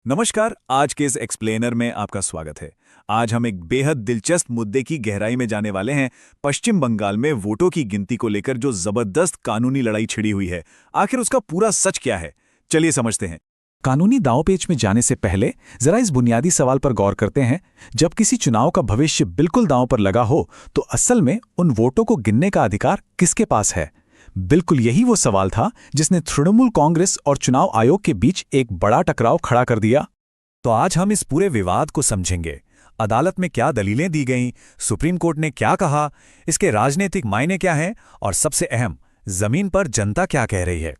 नमस्कार। आज के इस एक्सप्लेनर में आपका स्वागत है। आज हम एक बेहद दिलचस्प मुद्दे की गहराई में जाने वाले हैं। पश्चिम बंगाल में वोटों की गिनती को लेकर जो जबरदस्त कानूनी लड़ाई छिड़ी हुई है, आखिर उसका पूरा सच क्या है, चलिए समझते हैं। कानूनी दांवपेच में जाने से पहले जरा इस बुनियादी सवाल पर गौर करते हैं। जब किसी चुनाव का भविष्य बिल्कुल दांव पर लगा हो तो असल में उन वोटों को गिनने का अधिकार किसके पास है? बिल्कुल यही वो सवाल था जिसने तृणमूल कांग्रेस और चुनाव आयोग के बीच एक बड़ा टकराव खड़ा कर दिया। तो आज हम इस पूरे विवाद को समझेंगे। अदालत में क्या दलीलें दी गईं, सुप्रीम कोर्ट ने क्या कहा, इसके राजनीतिक मायने क्या हैं और सबसे अहम, जमीन पर जनता क्या कह रही है।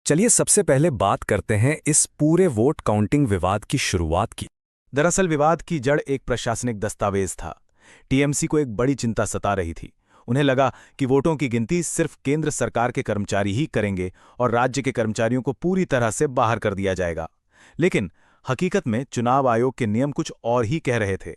चलिए सबसे पहले बात करते हैं इस पूरे वोट काउंटिंग विवाद की शुरुआत की। दरअसल विवाद की जड़ एक प्रशासनिक दस्तावेज था। टीएमसी को एक बड़ी चिंता सता रही थी। उन्हें लगा कि वोटों की गिनती सिर्फ केंद्र सरकार के कर्मचारी ही करेंगे और राज्य के कर्मचारियों को पूरी तरह से बाहर कर दिया जाएगा। लेकिन हकीकत में चुनाव आयोग के नियम कुछ और ही कह रहे थे।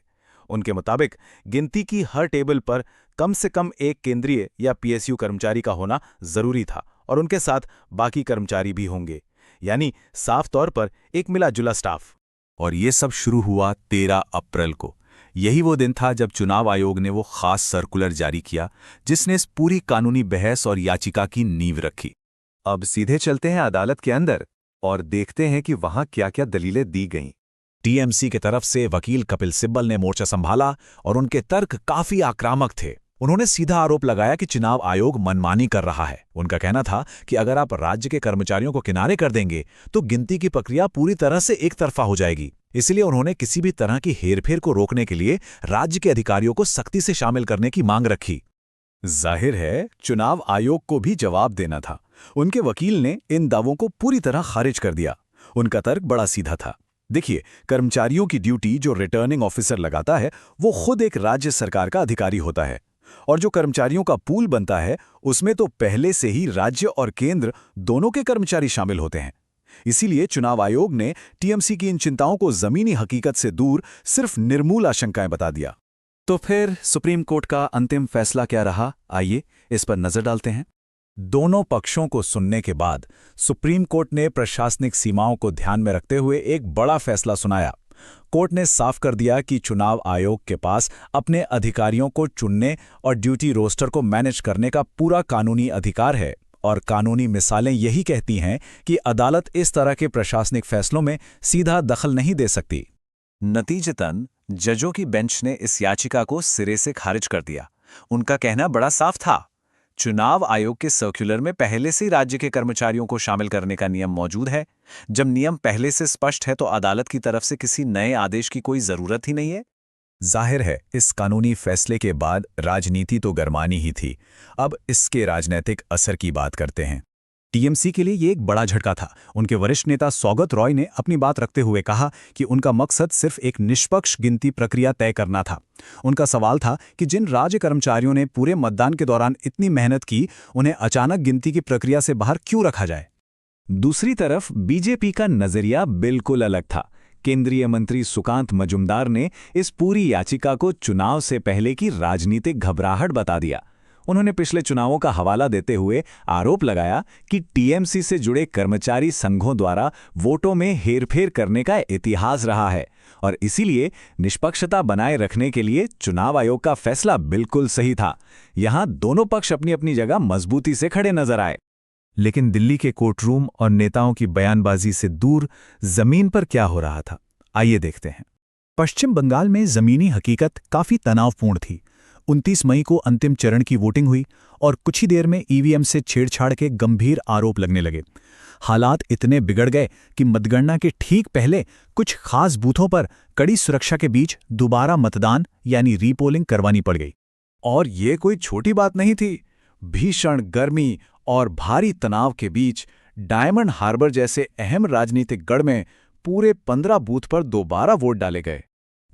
उनके मुताबिक गिनती की हर टेबल पर कम से कम एक केंद्रीय या पीएसयू कर्मचारी का होना जरूरी था और उनके साथ बाकी कर्मचारी भी होंगे, यानी साफ तौर पर एक मिला जुला स्टाफ। और ये सब शुरू हुआ 13 अप्रैल को। यही वो दिन था जब चुनाव आयोग ने वो खास सर्कुलर जारी किया जिसने इस पूरी कानूनी बहस और याचिका की नींव रखी। अब सीधे चलते हैं अदालत के अंदर और देखते हैं कि वहां क्या-क्या दलीलें दी गईं। टीएमसी की तरफ से वकील कपिल सिब्बल ने मोर्चा संभाला और उनके तर्क काफी आक्रामक थे। उन्होंने सीधा आरोप लगाया कि चुनाव आयोग मनमानी कर रहा है। उनका कहना था कि अगर आप राज्य के कर्मचारियों को किनारे कर देंगे तो गिनती की प्रक्रिया पूरी तरह से एक तरफा हो जाएगी। इसलिए उन्होंने किसी भी तरह की हेरफेर को रोकने के लिए राज्य के अधिकारियों को सख्ती से शामिल करने की मांग रखी। जाहिर है चुनाव आयोग को भी जवाब देना था। उनके वकील ने इन दावों को पूरी तरह खारिज कर दिया। उनका तर्क बड़ा सीधा था। देखिए, कर्मचारियों की ड्यूटी जो रिटर्निंग ऑफिसर लगाता है वो खुद एक राज्य सरकार का अधिकारी होता है, और जो कर्मचारियों का पूल बनता है उसमें तो पहले से ही राज्य और केंद्र दोनों के कर्मचारी शामिल होते हैं। इसीलिए चुनाव आयोग ने टीएमसी की इन चिंताओं को जमीनी हकीकत से दूर सिर्फ निर्मूल आशंकाएं बता दिया। तो फिर सुप्रीम कोर्ट का अंतिम फैसला क्या रहा, आइए इस पर नजर डालते हैं। दोनों पक्षों को सुनने के बाद सुप्रीम कोर्ट ने प्रशासनिक सीमाओं को ध्यान में रखते हुए एक बड़ा फैसला सुनाया। कोर्ट ने साफ कर दिया कि चुनाव आयोग के पास अपने अधिकारियों को चुनने और ड्यूटी रोस्टर को मैनेज करने का पूरा कानूनी अधिकार है, और कानूनी मिसालें यही कहती हैं कि अदालत इस तरह के प्रशासनिक फैसलों में सीधा दखल नहीं दे सकती। नतीजतन जजों की बेंच ने इस याचिका को सिरे से खारिज कर दिया। उनका कहना बड़ा साफ था, चुनाव आयोग के सर्कुलर में पहले से राज्य के कर्मचारियों को शामिल करने का नियम मौजूद है। जब नियम पहले से स्पष्ट है तो अदालत की तरफ से किसी नए आदेश की कोई जरूरत ही नहीं है। जाहिर है इस कानूनी फैसले के बाद राजनीति तो गरमानी ही थी। अब इसके राजनीतिक असर की बात करते हैं। टीएमसी के लिए ये एक बड़ा झटका था। उनके वरिष्ठ नेता सौगत रॉय ने अपनी बात रखते हुए कहा कि उनका मकसद सिर्फ एक निष्पक्ष गिनती प्रक्रिया तय करना था। उनका सवाल था कि जिन राज्य कर्मचारियों ने पूरे मतदान के दौरान इतनी मेहनत की, उन्हें अचानक गिनती की प्रक्रिया से बाहर क्यों रखा जाए। दूसरी तरफ बीजेपी का नजरिया बिल्कुल अलग था। केंद्रीय मंत्री सुकांत मजुमदार ने इस पूरी याचिका को चुनाव से पहले की राजनीतिक घबराहट बता दिया। उन्होंने पिछले चुनावों का हवाला देते हुए आरोप लगाया कि टीएमसी से जुड़े कर्मचारी संघों द्वारा वोटों में हेरफेर करने का इतिहास रहा है, और इसीलिए निष्पक्षता बनाए रखने के लिए चुनाव आयोग का फैसला बिल्कुल सही था। यहां दोनों पक्ष अपनी अपनी जगह मजबूती से खड़े नजर आए। लेकिन दिल्ली के कोर्टरूम और नेताओं की बयानबाजी से दूर जमीन पर क्या हो रहा था, आइए देखते हैं। पश्चिम बंगाल में जमीनी हकीकत काफी तनावपूर्ण थी। 29 मई को अंतिम चरण की वोटिंग हुई और कुछ ही देर में ईवीएम से छेड़छाड़ के गंभीर आरोप लगने लगे। हालात इतने बिगड़ गए कि मतगणना के ठीक पहले कुछ खास बूथों पर कड़ी सुरक्षा के बीच दोबारा मतदान यानी रीपोलिंग करवानी पड़ गई। और ये कोई छोटी बात नहीं थी। भीषण गर्मी और भारी तनाव के बीच डायमंड हार्बर जैसे अहम राजनीतिक गढ़ में पूरे 15 बूथ पर दोबारा वोट डाले गए।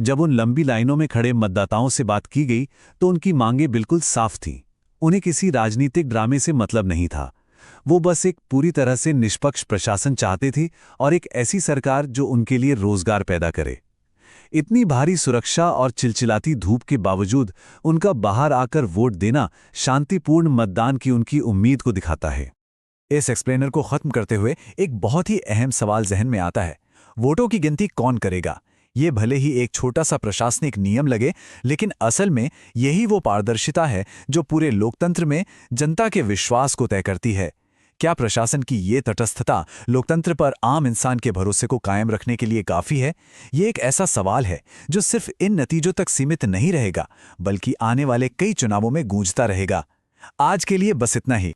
जब उन लंबी लाइनों में खड़े मतदाताओं से बात की गई तो उनकी मांगें बिल्कुल साफ थीं। उन्हें किसी राजनीतिक ड्रामे से मतलब नहीं था। वो बस एक पूरी तरह से निष्पक्ष प्रशासन चाहते थे और एक ऐसी सरकार जो उनके लिए रोजगार पैदा करे। इतनी भारी सुरक्षा और चिलचिलाती धूप के बावजूद उनका बाहर आकर वोट देना शांतिपूर्ण मतदान की उनकी उम्मीद को दिखाता है। इस एक्सप्लेनर को खत्म करते हुए एक बहुत ही अहम सवाल जहन में आता है। वोटों की गिनती कौन करेगा? ये भले ही एक छोटा सा प्रशासनिक नियम लगे, लेकिन असल में यही वो पारदर्शिता है जो पूरे लोकतंत्र में जनता के विश्वास को तय करती है। क्या प्रशासन की ये तटस्थता लोकतंत्र पर आम इंसान के भरोसे को कायम रखने के लिए काफी है? ये एक ऐसा सवाल है जो सिर्फ इन नतीजों तक सीमित नहीं रहेगा, बल्कि आने वाले कई चुनावों में गूंजता रहेगा। आज के लिए बस इतना ही।